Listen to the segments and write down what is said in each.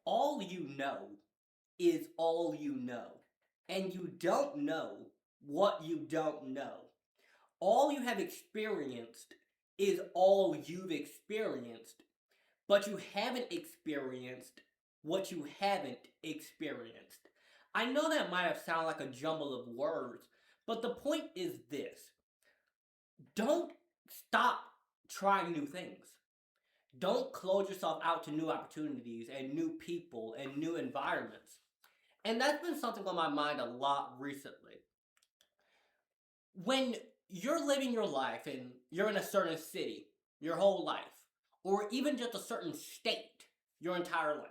all you know is all you know. And you don't know what you don't know. All you have experienced is all you've experienced, but you haven't experienced what you haven't experienced. I know that might have sounded like a jumble of words, but the point is this: don't stop trying new things. Don't close yourself out to new opportunities and new people and new environments. And that's been something on my mind a lot recently. When you're living your life and you're in a certain city your whole life, or even just a certain state your entire life,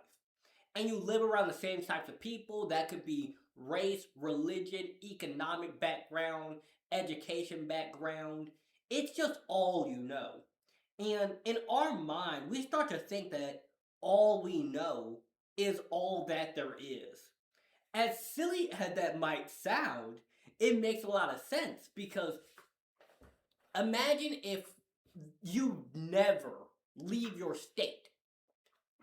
and you live around the same types of people, that could be race, religion, economic background, education background, it's just all you know. And in our mind, we start to think that all we know is all that there is. As silly as that might sound, it makes a lot of sense because imagine if you never leave your state.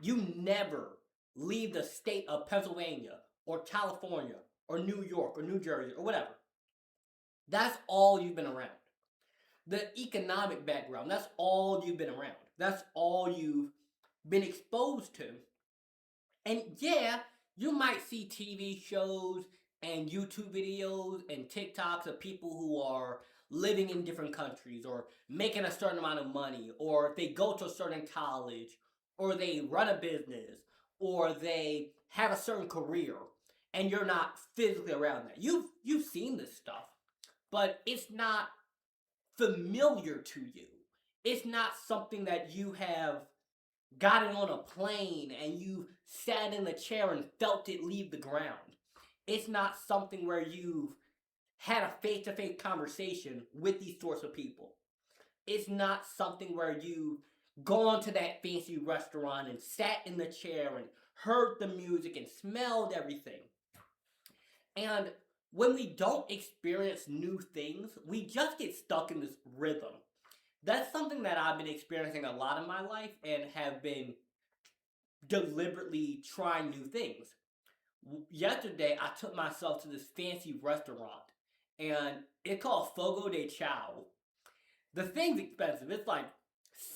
You never leave the state of Pennsylvania or California or New York or New Jersey or whatever. That's all you've been around. The economic background, that's all you've been around. That's all you've been exposed to. And yeah, you might see TV shows and YouTube videos and TikToks of people who are living in different countries or making a certain amount of money, or if they go to a certain college, or they run a business, or they have a certain career, and you're not physically around that. You've seen this stuff, but it's not familiar to you. It's not something that you have gotten on a plane and you sat in the chair and felt it leave the ground. It's not something where you've had a face to face conversation with these sorts of people. It's not something where you've gone to that fancy restaurant and sat in the chair and heard the music and smelled everything. And when we don't experience new things, we just get stuck in this rhythm. That's something that I've been experiencing a lot in my life and have been deliberately trying new things. Yesterday, I took myself to this fancy restaurant and it's called Fogo de Chao. The thing's expensive. It's like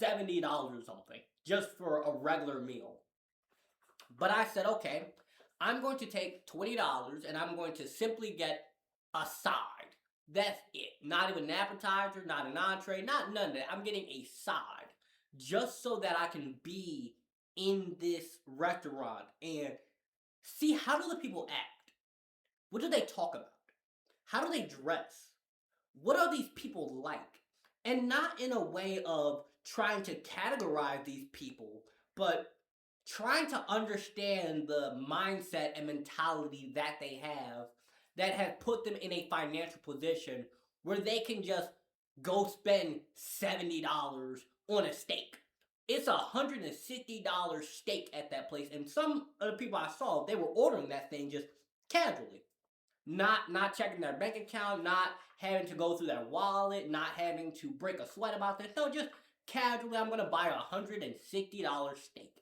$70 or something just for a regular meal. But I said, okay, I'm going to take $20 and I'm going to simply get a side. That's it. Not even an appetizer, not an entree, not none of that. I'm getting a side just so that I can be in this restaurant and see, how do the people act? What do they talk about? How do they dress? What are these people like? And not in a way of trying to categorize these people, but trying to understand the mindset and mentality that they have that has put them in a financial position where they can just go spend $70 on a steak. It's $160 steak at that place, and some of the people I saw, they were ordering that thing just casually, not checking their bank account, not having to go through their wallet, not having to break a sweat about this. No, just casually, I'm gonna buy $160 steak.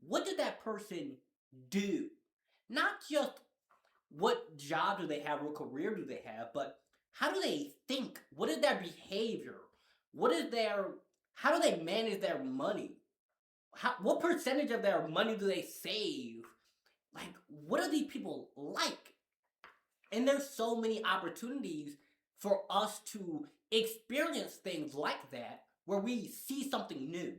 What did that person do? Not just what job do they have, what career do they have, but how do they think? What is their behavior? What is their, how do they manage their money? What percentage of their money do they save? Like, what are these people like? And there's so many opportunities for us to experience things like that where we see something new.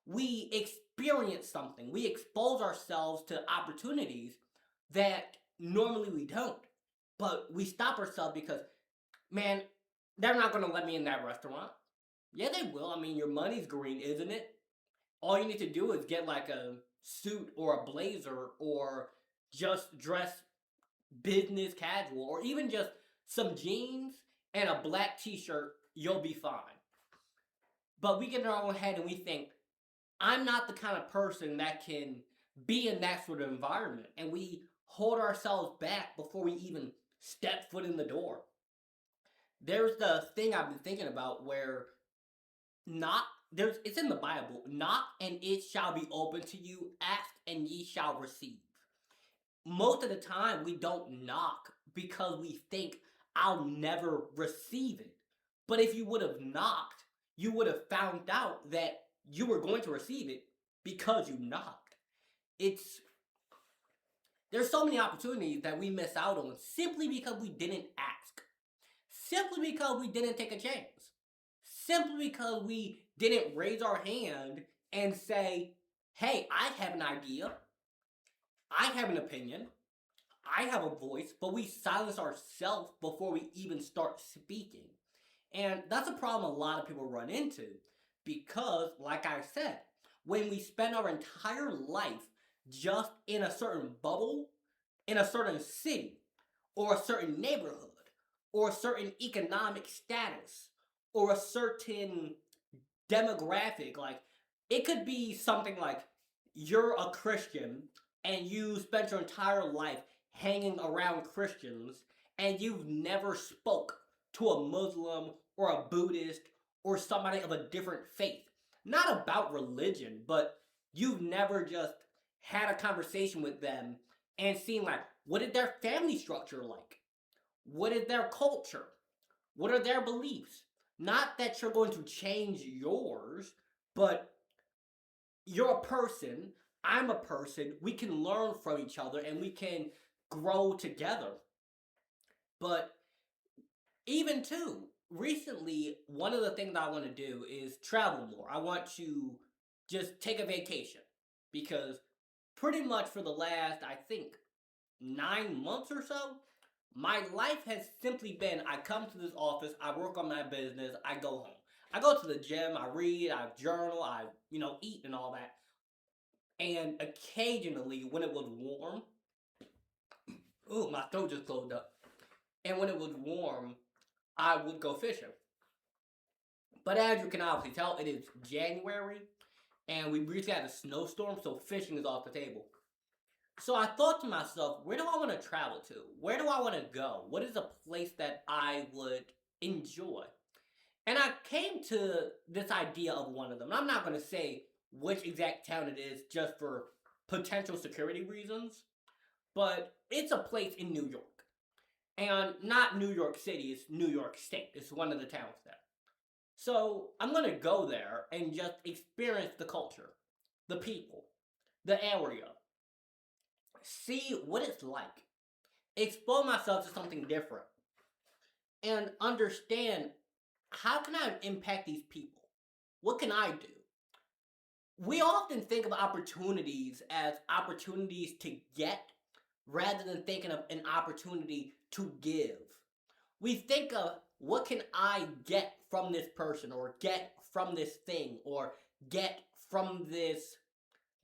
We experience something. We expose ourselves to opportunities that normally we don't. But we stop ourselves because, man, they're not going to let me in that restaurant. Yeah, they will. I mean, your money's green, isn't it? All you need to do is get like a suit or a blazer or just dress business casual or even just some jeans and a black t-shirt, you'll be fine. But we get in our own head and we think, I'm not the kind of person that can be in that sort of environment. And we hold ourselves back before we even step foot in the door. There's the thing I've been thinking about where it's in the Bible, knock and it shall be open to you, ask and ye shall receive. Most of the time, we don't knock because we think I'll never receive it. But if you would have knocked, you would have found out that you were going to receive it because you knocked. It's There's so many opportunities that we miss out on simply because we didn't ask. Simply because we didn't take a chance. Simply because we didn't raise our hand and say, hey, I have an idea. I have an opinion. I have a voice, but we silence ourselves before we even start speaking. And that's a problem a lot of people run into because, like I said, when we spend our entire life just in a certain bubble, in a certain city, or a certain neighborhood, or a certain economic status, or a certain demographic, like it could be something like you're a Christian and you spent your entire life hanging around Christians and you've never spoke to a Muslim or a Buddhist or somebody of a different faith. Not about religion, but you've never just had a conversation with them and seen like what is their family structure like? What is their culture? What are their beliefs? Not that you're going to change yours, but you're a person, I'm a person, we can learn from each other and we can grow together. But even too, recently, one of the things I want to do is travel more. I want to just take a vacation because pretty much for the last, I think, 9 months or so, my life has simply been I come to this office, I work on my business, I go home. I go to the gym, I read, I journal, I, eat and all that. And occasionally, when it was warm, ooh, my throat just closed up. And when it was warm, I would go fishing. But as you can obviously tell, it is January, and we recently had a snowstorm, so fishing is off the table. So I thought to myself, where do I want to travel to? Where do I want to go? What is a place that I would enjoy? And I came to this idea of one of them. And I'm not going to say which exact town it is just for potential security reasons, but it's a place in New York. And not New York City, it's New York State. It's one of the towns there. So I'm going to go there and just experience the culture, the people, the area, see what it's like, expose myself to something different, and understand how can I impact these people? What can I do? We often think of opportunities as opportunities to get rather than thinking of an opportunity to give. We think of what can I get from this person or get from this thing or get from this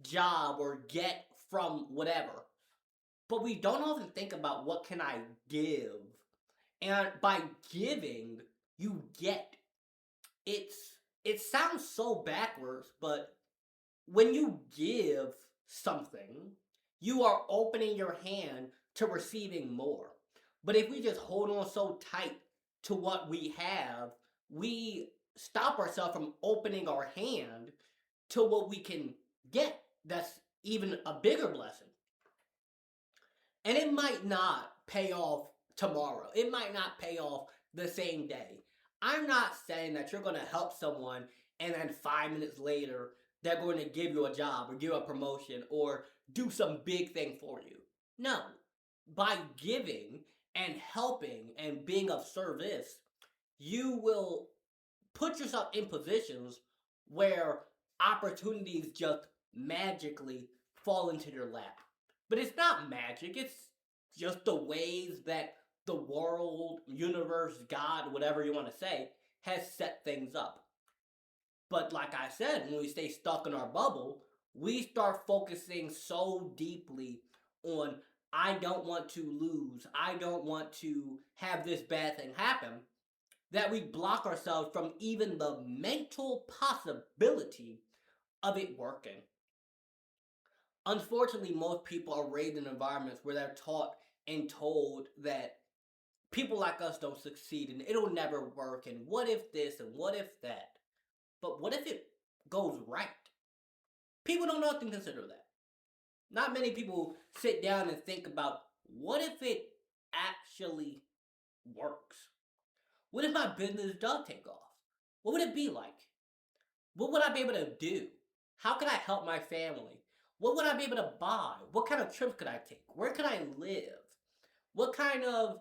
job or get from whatever. But we don't often think about what can I give. And by giving, you get. It sounds so backwards, but when you give something, you are opening your hand to receiving more. But if we just hold on so tight to what we have, we stop ourselves from opening our hand to what we can get. That's even a bigger blessing. And it might not pay off tomorrow. It might not pay off the same day. I'm not saying that you're going to help someone and then 5 minutes later they're going to give you a job or give you a promotion or do some big thing for you. No. By giving and helping and being of service, you will put yourself in positions where opportunities just magically fall into your lap. But it's not magic, it's just the ways that the world, universe, God, whatever you want to say, has set things up. But like I said, when we stay stuck in our bubble, we start focusing so deeply on I don't want to lose, I don't want to have this bad thing happen, that we block ourselves from even the mental possibility of it working. Unfortunately, most people are raised in environments where they're taught and told that people like us don't succeed and it'll never work and what if this and what if that. But what if it goes right? People don't often consider that. Not many people sit down and think about, what if it actually works? What if my business does take off? What would it be like? What would I be able to do? How could I help my family? What would I be able to buy? What kind of trips could I take? Where could I live? What kind of,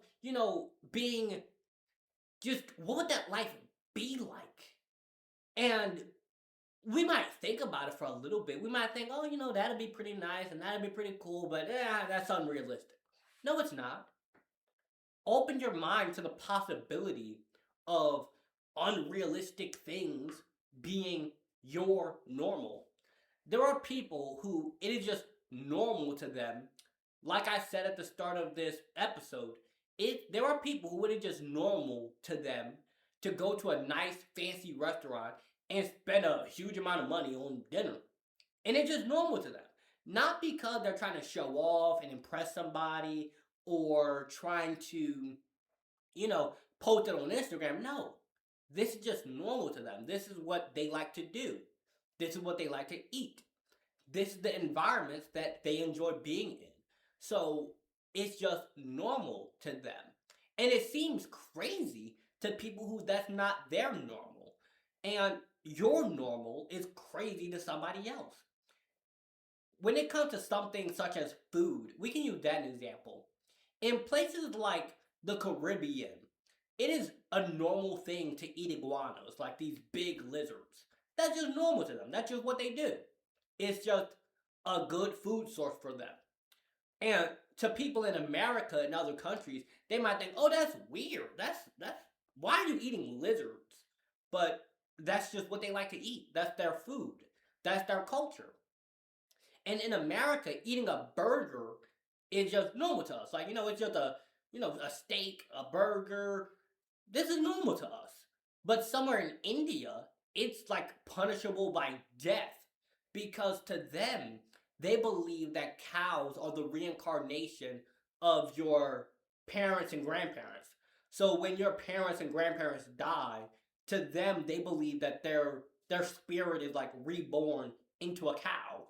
being, just what would that life be like? And we might think about it for a little bit. We might think, oh, that'd be pretty nice and that'd be pretty cool, but that's unrealistic. No, it's not. Open your mind to the possibility of unrealistic things being your normal. There are people who it is just normal to them. Like I said at the start of this episode, there are people who it is just normal to them to go to a nice fancy restaurant and spend a huge amount of money on dinner. And it's just normal to them. Not because they're trying to show off and impress somebody or trying to, post it on Instagram. No. This is just normal to them. This is what they like to do. This is what they like to eat. This is the environments that they enjoy being in. So it's just normal to them. And it seems crazy to people who that's not their normal. And your normal is crazy to somebody else. When it comes to something such as food, we can use that example. In places like the Caribbean, it is a normal thing to eat iguanas, like these big lizards. That's just normal to them. That's just what they do. It's just a good food source for them. And to people in America and other countries, they might think, oh, that's weird. That's why are you eating lizards? But that's just what they like to eat. That's their food. That's their culture. And in America, eating a burger is just normal to us. Like, it's just a steak, a burger. This is normal to us. But somewhere in India, it's like punishable by death. Because to them, they believe that cows are the reincarnation of your parents and grandparents. So when your parents and grandparents die, to them, they believe that their spirit is like reborn into a cow.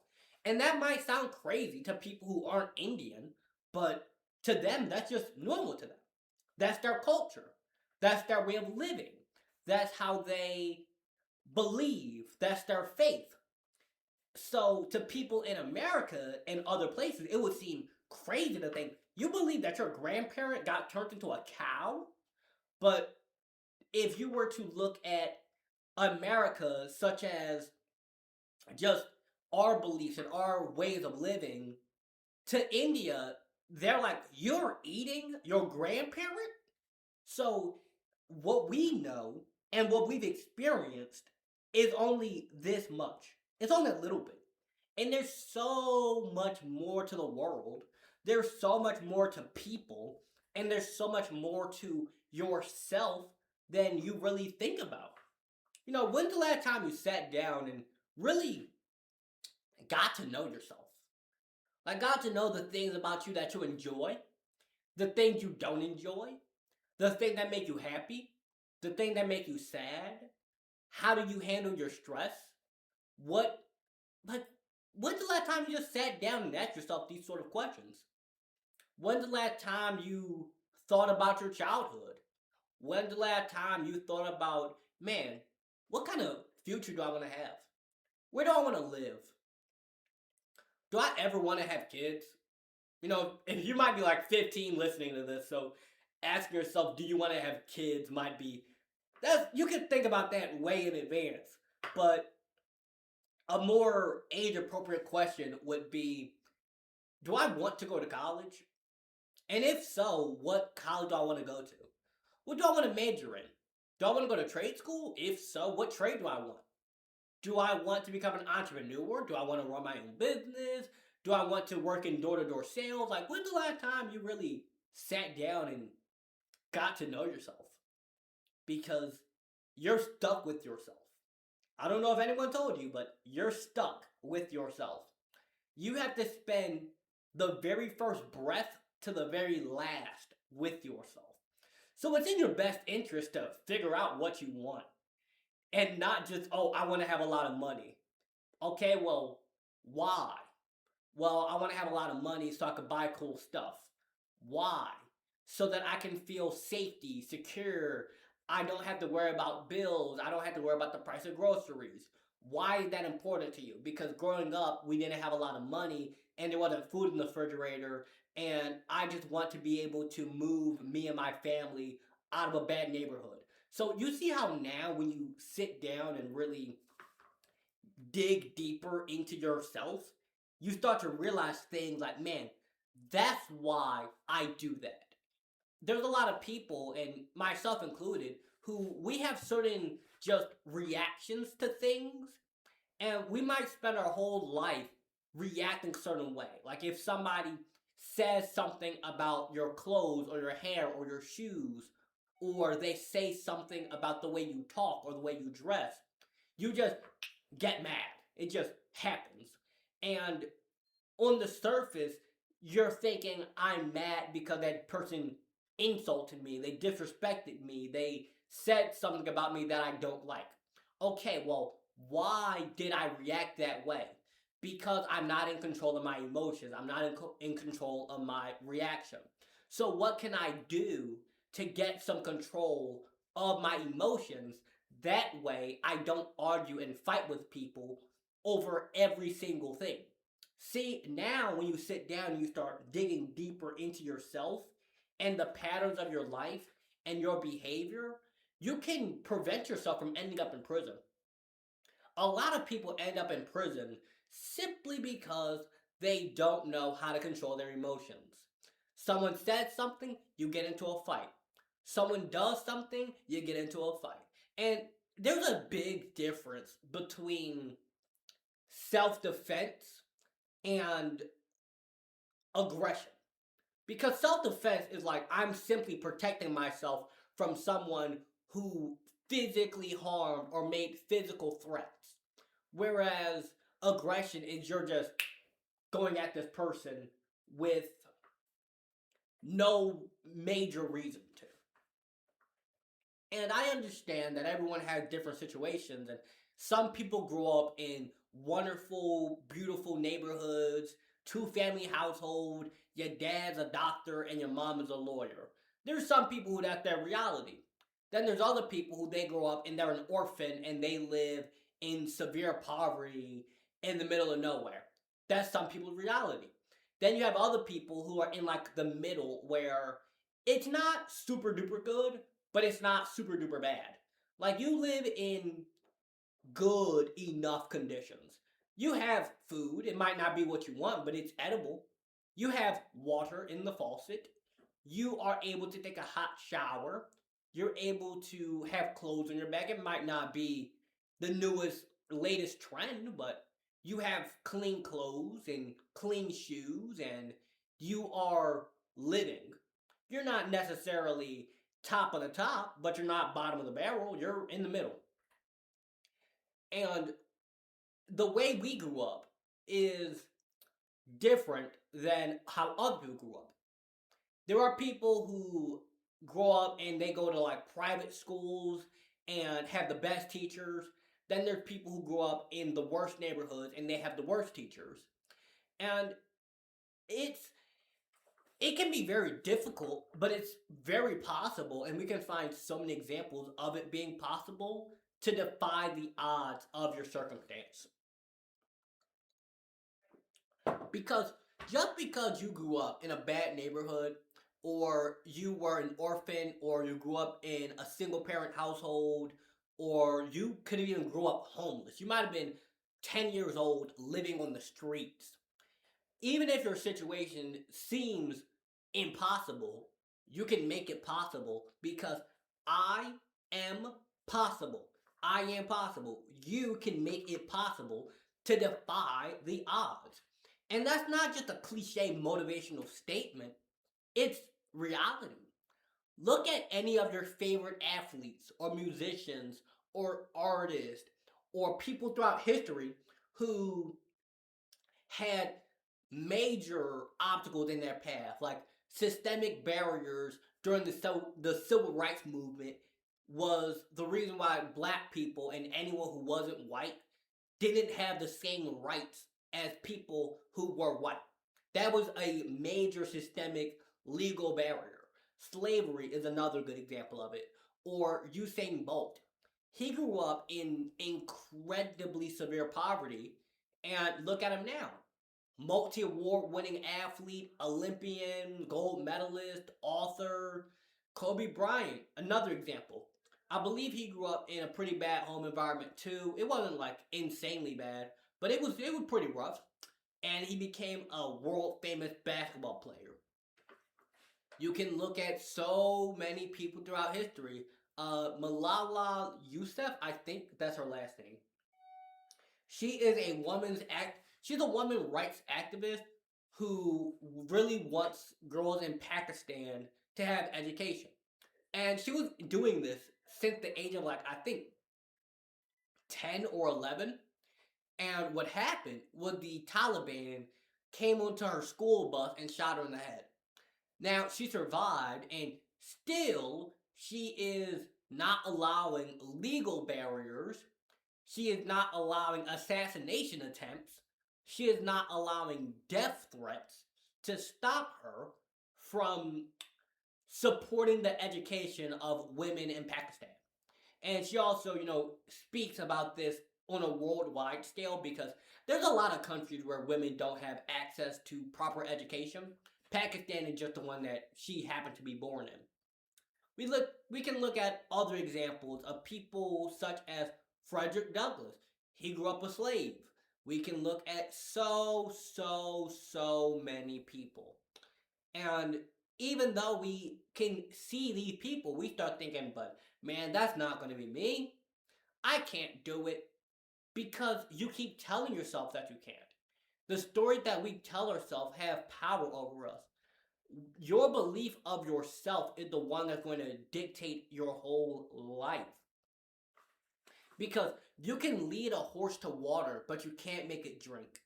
And that might sound crazy to people who aren't Indian, but to them, that's just normal to them. That's their culture. That's their way of living. That's how they believe. That's their faith. So to people in America and other places, it would seem crazy to think, you believe that your grandparent got turned into a cow? But if you were to look at America, such as just our beliefs and our ways of living, to India, they're like, you're eating your grandparent? So what we know and what we've experienced is only this much. It's only a little bit. And there's so much more to the world. There's so much more to people. And there's so much more to yourself than you really think about. When's the last time you sat down and really got to know yourself? Like, got to know the things about you that you enjoy, the things you don't enjoy, the things that make you happy, the things that make you sad. How do you handle your stress? When's the last time you just sat down and asked yourself these sort of questions? When's the last time you thought about your childhood? When's the last time you thought about, man, what kind of future do I want to have? Where do I want to live? Do I ever want to have kids? If you might be like 15 listening to this, so asking yourself, do you want to have kids might be, you can think about that way in advance. But a more age-appropriate question would be, do I want to go to college? And if so, what college do I want to go to? What do I want to major in? Do I want to go to trade school? If so, what trade do I want? Do I want to become an entrepreneur? Do I want to run my own business? Do I want to work in door-to-door sales? Like, when's the last time you really sat down and got to know yourself? Because you're stuck with yourself. I don't know if anyone told you, but you're stuck with yourself. You have to spend the very first breath to the very last with yourself. So it's in your best interest to figure out what you want. And not just, oh, I want to have a lot of money. Okay, well, why? Well, I want to have a lot of money so I can buy cool stuff. Why? So that I can feel safety, secure. I don't have to worry about bills. I don't have to worry about the price of groceries. Why is that important to you? Because growing up, we didn't have a lot of money and there wasn't food in the refrigerator. And I just want to be able to move me and my family out of a bad neighborhood. So you see how now when you sit down and really dig deeper into yourself, you start to realize things like, man, that's why I do that. There's a lot of people, and myself included, who we have certain just reactions to things, and we might spend our whole life reacting a certain way. Like if somebody says something about your clothes or your hair or your shoes, or they say something about the way you talk or the way you dress, you just get mad. It just happens. And on the surface, you're thinking, I'm mad because that person insulted me, they disrespected me, they said something about me that I don't like. Okay, well, why did I react that way? Because I'm not in control of my emotions, I'm not in control of my reaction. So, what can I do to get some control of my emotions? That way, I don't argue and fight with people over every single thing. See, now when you sit down and you start digging deeper into yourself and the patterns of your life and your behavior, you can prevent yourself from ending up in prison. A lot of people end up in prison simply because they don't know how to control their emotions. Someone said something, you get into a fight. Someone does something, you get into a fight. And there's a big difference between self defense and aggression. Because self defense is like I'm simply protecting myself from someone who physically harmed or made physical threats. Whereas aggression is you're just going at this person with no major reason to. And I understand that everyone has different situations, and some people grow up in wonderful, beautiful neighborhoods, two-family household, your dad's a doctor and your mom is a lawyer. There's some people who that's their reality. Then there's other people who they grow up and they're an orphan and they live in severe poverty in the middle of nowhere. That's some people's reality. Then you have other people who are in like the middle where it's not super duper good, but it's not super duper bad. Like you live in good enough conditions. You have food. It might not be what you want, but it's edible. You have water in the faucet. You are able to take a hot shower. You're able to have clothes on your back. It might not be the newest, latest trend, but you have clean clothes and clean shoes, and you are living. You're not necessarily top of the top, but you're not bottom of the barrel. You're in the middle. And the way we grew up is different than how other people grew up. There are people who grow up and they go to like private schools and have the best teachers. Then there's people who grow up in the worst neighborhoods and they have the worst teachers. And it's it can be very difficult, but it's very possible, and we can find so many examples of it being possible to defy the odds of your circumstance. Because just because you grew up in a bad neighborhood, or you were an orphan, or you grew up in a single parent household, or you could even grow up homeless, you might have been 10 years old living on the streets. Even if your situation seems impossible, you can make it possible because I am possible. I am possible. You can make it possible to defy the odds. And that's not just a cliche motivational statement, it's reality. Look at any of your favorite athletes or musicians or artists or people throughout history who had major obstacles in their path, like systemic barriers during the civil rights movement was the reason why black people and anyone who wasn't white didn't have the same rights as people who were white. That was a major systemic legal barrier. Slavery is another good example of it. Or Usain Bolt. He grew up in incredibly severe poverty, and look at him now. Multi-award winning athlete, Olympian, gold medalist, author. Kobe Bryant, another example. I believe he grew up in a pretty bad home environment too. It wasn't like insanely bad, but it was pretty rough. And he became a world famous basketball player. You can look at so many people throughout history. Malala Yousaf, I think that's her last name. She is a She's a woman rights activist who really wants girls in Pakistan to have education, and she was doing this since the age of like I think 10 or 11. And what happened was the Taliban came onto her school bus and shot her in the head. Now, she survived, and still, she is not allowing legal barriers. She is not allowing assassination attempts. She is not allowing death threats to stop her from supporting the education of women in Pakistan. And she also, speaks about this on a worldwide scale because there's a lot of countries where women don't have access to proper education. Pakistan is just the one that she happened to be born in. We can look at other examples of people such as Frederick Douglass. He grew up a slave. We can look at so many people. And even though we can see these people, we start thinking, but man, that's not going to be me. I can't do it because you keep telling yourself that you can't. The stories that we tell ourselves have power over us. Your belief of yourself is the one that's going to dictate your whole life. Because you can lead a horse to water, but you can't make it drink.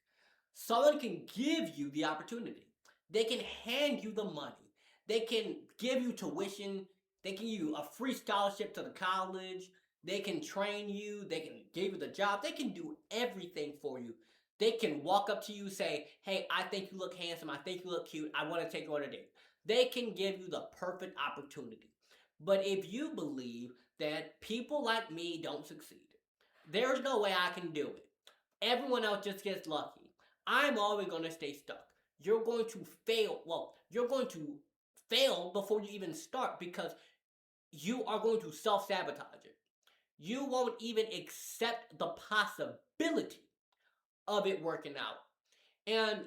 Someone can give you the opportunity. They can hand you the money. They can give you tuition. They can give you a free scholarship to the college. They can train you. They can give you the job. They can do everything for you. They can walk up to you and say, hey, I think you look handsome. I think you look cute. I want to take you on a date. They can give you the perfect opportunity. But if you believe that people like me don't succeed, there's no way I can do it. Everyone else just gets lucky. I'm always going to stay stuck. You're going to fail. Well, you're going to fail before you even start because you are going to self-sabotage it. You won't even accept the possibility of it working out. And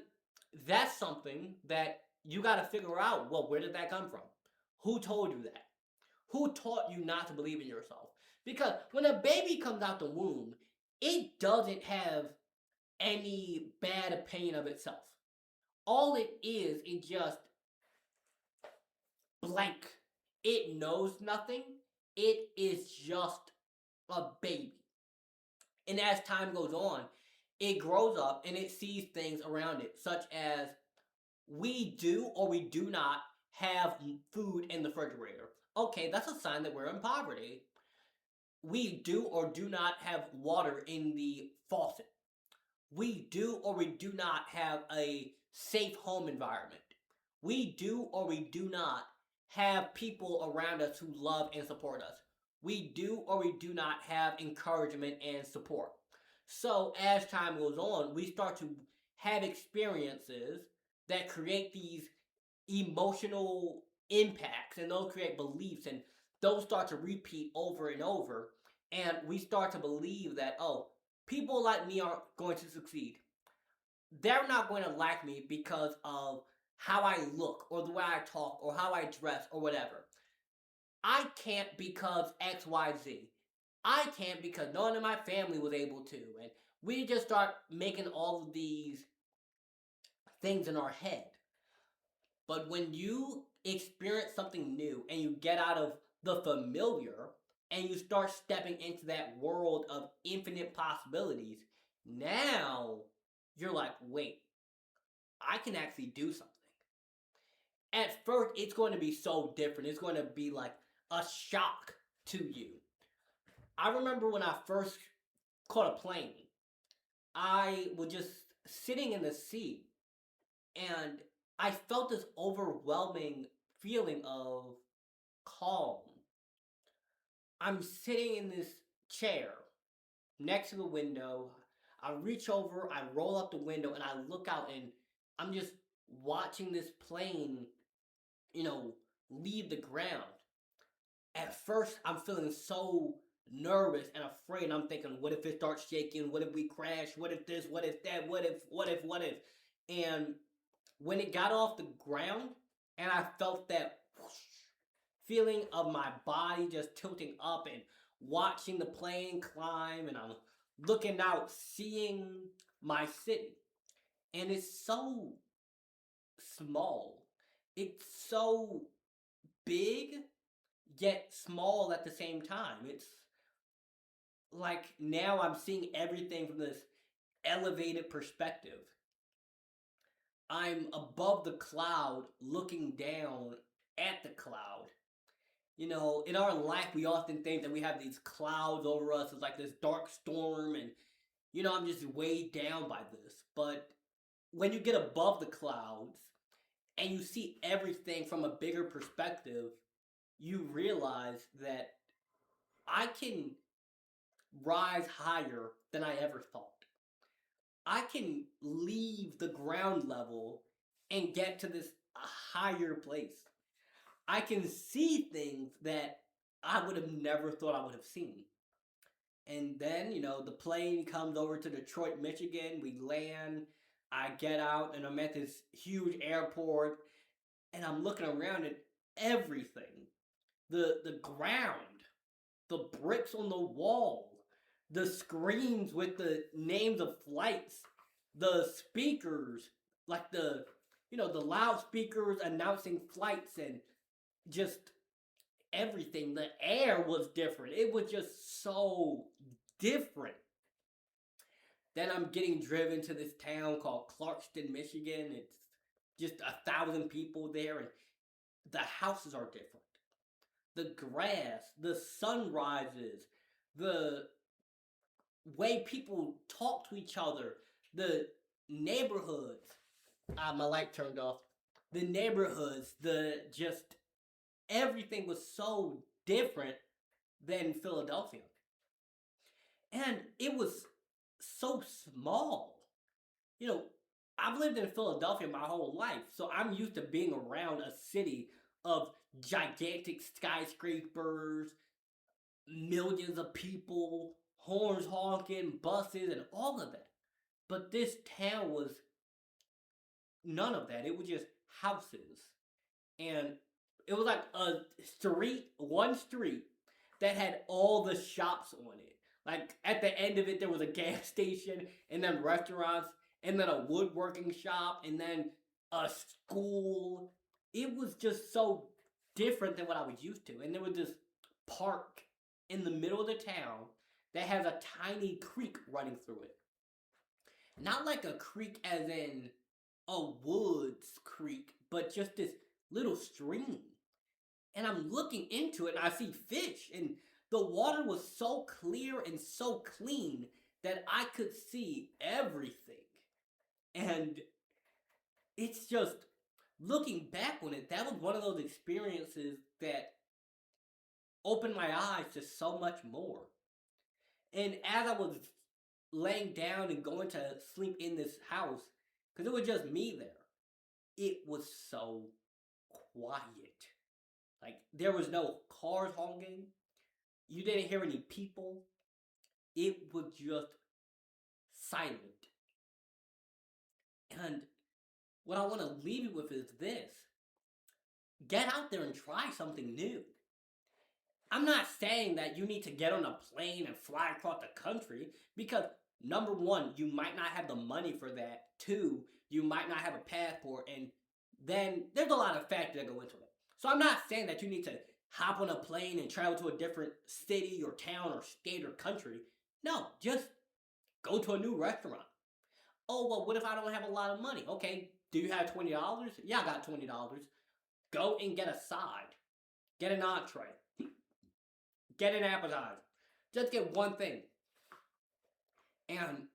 that's something that you got to figure out. Well, where did that come from? Who told you that? Who taught you not to believe in yourself? Because when a baby comes out the womb, it doesn't have any bad opinion of itself. All it is just blank. It knows nothing. It is just a baby. And as time goes on, it grows up and it sees things around it, such as we do or we do not have food in the refrigerator. Okay, that's a sign that we're in poverty. We do or do not have water in the faucet. We do or we do not have a safe home environment. We do or we do not have people around us who love and support us. We do or we do not have encouragement and support. So as time goes on, we start to have experiences that create these emotional impacts, and those create beliefs, and those start to repeat over and over. And we start to believe that, oh, people like me aren't going to succeed. They're not going to like me because of how I look or the way I talk or how I dress or whatever. I can't because X, Y, Z. I can't because none of my family was able to. And we just start making all of these things in our head. But when you experience something new and you get out of the familiar and you start stepping into that world of infinite possibilities, now you're like, wait, I can actually do something. At first, it's going to be so different. It's going to be like a shock to you. I remember when I first caught a plane, I was just sitting in the seat, and I felt this overwhelming feeling of calm. I'm sitting in this chair next to the window. I reach over, I roll up the window, and I look out, and I'm just watching this plane, you know, leave the ground. At first, I'm feeling so nervous and afraid. I'm thinking, what if it starts shaking? What if we crash? What if this? What if that? What if? And when it got off the ground, and I felt that whoosh, feeling of my body just tilting up and watching the plane climb, and I'm looking out, seeing my city. And it's so small. It's so big, yet small at the same time. It's like now I'm seeing everything from this elevated perspective. I'm above the cloud looking down at the cloud. You know, in our life, we often think that we have these clouds over us. It's like this dark storm, and, you know, I'm just weighed down by this. But when you get above the clouds and you see everything from a bigger perspective, you realize that I can rise higher than I ever thought. I can leave the ground level and get to this higher place. I can see things that I would have never thought I would have seen. And then, you know, the plane comes over to Detroit, Michigan. We land. I get out, and I'm at this huge airport, and I'm looking around at everything. The ground, the bricks on the wall, the screens with the names of flights, the speakers, like the loudspeakers announcing flights, and just everything. The air was different. It was just so different. Then I'm getting driven to this town called Clarkston, Michigan. It's just 1,000 people there, and the houses are different. The grass, the sunrises, the way people talk to each other, the neighborhoods. My light turned off. The neighborhoods, the just everything was so different than Philadelphia. And it was so small. You know, I've lived in Philadelphia my whole life, so I'm used to being around a city of gigantic skyscrapers, millions of people, horns honking, buses, and all of that. But this town was none of that. It was just houses. And it was like one street that had all the shops on it. Like at the end of it, there was a gas station, and then restaurants, and then a woodworking shop, and then a school. It was just so different than what I was used to. And there was this park in the middle of the town that has a tiny creek running through it. Not like a creek as in a woods creek, but just this little stream. And I'm looking into it, and I see fish, and the water was so clear and so clean that I could see everything. And it's just, looking back on it, that was one of those experiences that opened my eyes to so much more. And as I was laying down and going to sleep in this house, because it was just me there, it was so quiet. Like, there was no cars honking. You didn't hear any people. It was just silent. And what I want to leave you with is this. Get out there and try something new. I'm not saying that you need to get on a plane and fly across the country, because number one, you might not have the money for that. Two, you might not have a passport, and then there's a lot of factors that go into it. So I'm not saying that you need to hop on a plane and travel to a different city or town or state or country. No, just go to a new restaurant. Oh, well, what if I don't have a lot of money? Okay, do you have $20? Yeah, I got $20. Go and get a side. Get an entree. Get an appetizer. Just get one thing. And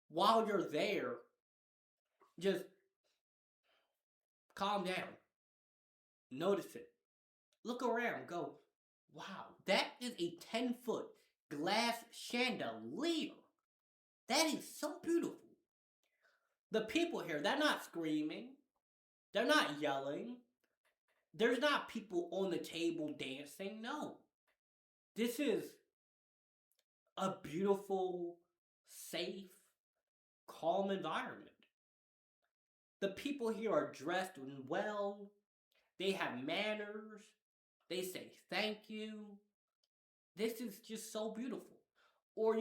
while you're there, Just calm down. Notice it. Look around. Go, wow, that is a 10-foot glass chandelier. That is so beautiful. The people here, they're not screaming. They're not yelling. There's not people on the table dancing. No. This is a beautiful, safe, calm environment. The people here are dressed well. They have manners. They say thank you. This is just so beautiful. Or,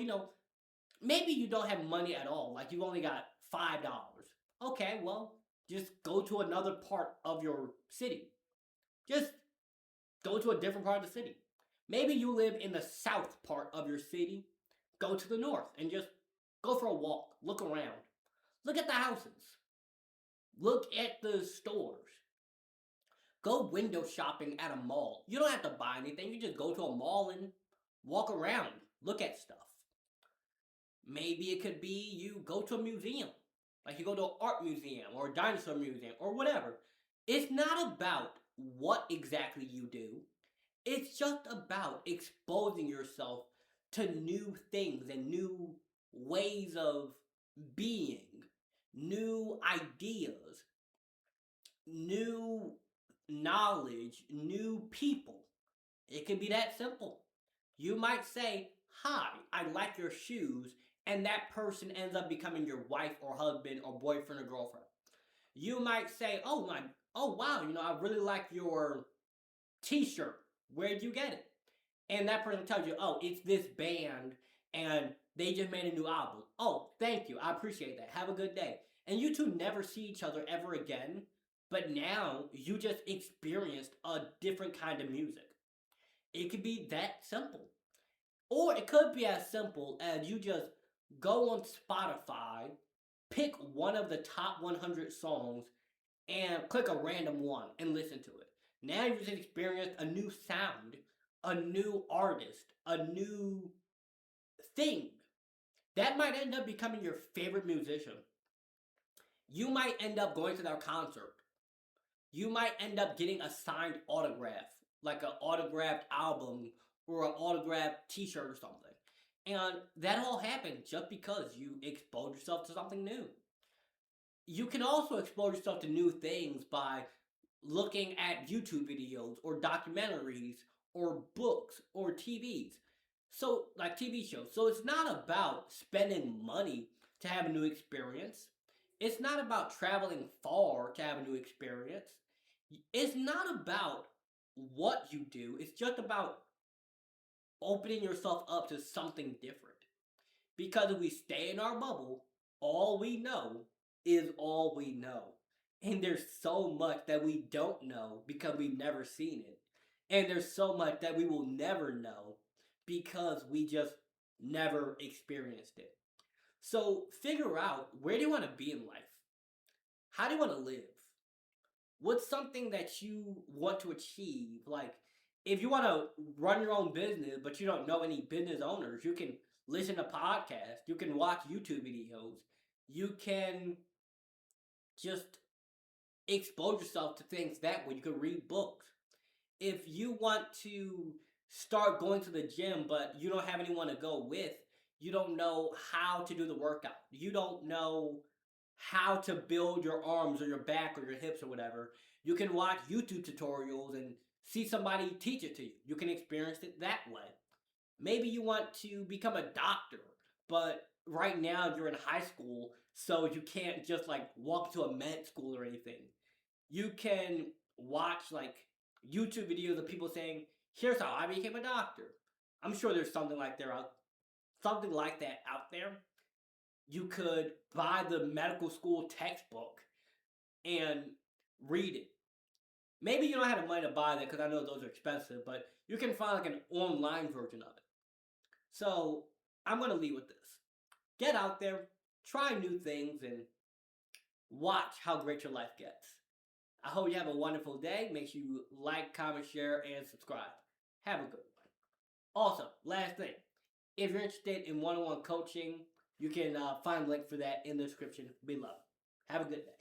maybe you don't have money at all. Like you only got $5. Okay, well, just go to another part of your city. Just go to a different part of the city. Maybe you live in the south part of your city. Go to the north and just go for a walk. Look around. Look at the houses. Look at the stores. Go window shopping at a mall. You don't have to buy anything. You just go to a mall and walk around. Look at stuff. Maybe it could be you go to a museum. Like you go to an art museum or a dinosaur museum or whatever. It's not about what exactly you do. It's just about exposing yourself to new things and new ways of being, new ideas, new knowledge, new people. It can be that simple. You might say, hi, I like your shoes, and that person ends up becoming your wife or husband or boyfriend or girlfriend. You might say, oh wow, I really like your t-shirt. Where'd you get it? And that person tells you, oh, it's this band, and they just made a new album. Oh, thank you. I appreciate that. Have a good day. And you two never see each other ever again, but now you just experienced a different kind of music. It could be that simple. Or it could be as simple as you just go on Spotify, pick one of the top 100 songs, and click a random one and listen to it. Now you just experienced a new sound, a new artist, a new thing. That might end up becoming your favorite musician. You might end up going to their concert. You might end up getting a signed autograph, like an autographed album or an autographed t-shirt or something. And that all happened just because you exposed yourself to something new. You can also expose yourself to new things by looking at YouTube videos or documentaries or books or TVs. So, like TV shows. So it's not about spending money to have a new experience. It's not about traveling far to have a new experience. It's not about what you do. It's just about opening yourself up to something different. Because if we stay in our bubble, all we know is all we know. And there's so much that we don't know because we've never seen it. And there's so much that we will never know because we just never experienced it. So figure out, where do you want to be in life? How do you want to live? What's something that you want to achieve? Like, if you want to run your own business, but you don't know any business owners, you can listen to podcasts. You can watch YouTube videos. You can just expose yourself to things that way. You can read books. If you want to start going to the gym, but you don't have anyone to go with, you don't know how to do the workout, you don't know how to build your arms or your back or your hips or whatever, you can watch YouTube tutorials and see somebody teach it to you. You can experience it that way. Maybe you want to become a doctor, but right now you're in high school, so you can't just walk to a med school or anything. You can watch YouTube videos of people saying, here's how I became a doctor. I'm sure there's something like that out there. You could buy the medical school textbook and read it. Maybe you don't have the money to buy that because I know those are expensive, but you can find an online version of it. So I'm going to leave with this. Get out there, try new things, and watch how great your life gets. I hope you have a wonderful day. Make sure you like, comment, share, and subscribe. Have a good one. Also, last thing, if you're interested in one-on-one coaching, you can find a link for that in the description below. Have a good day.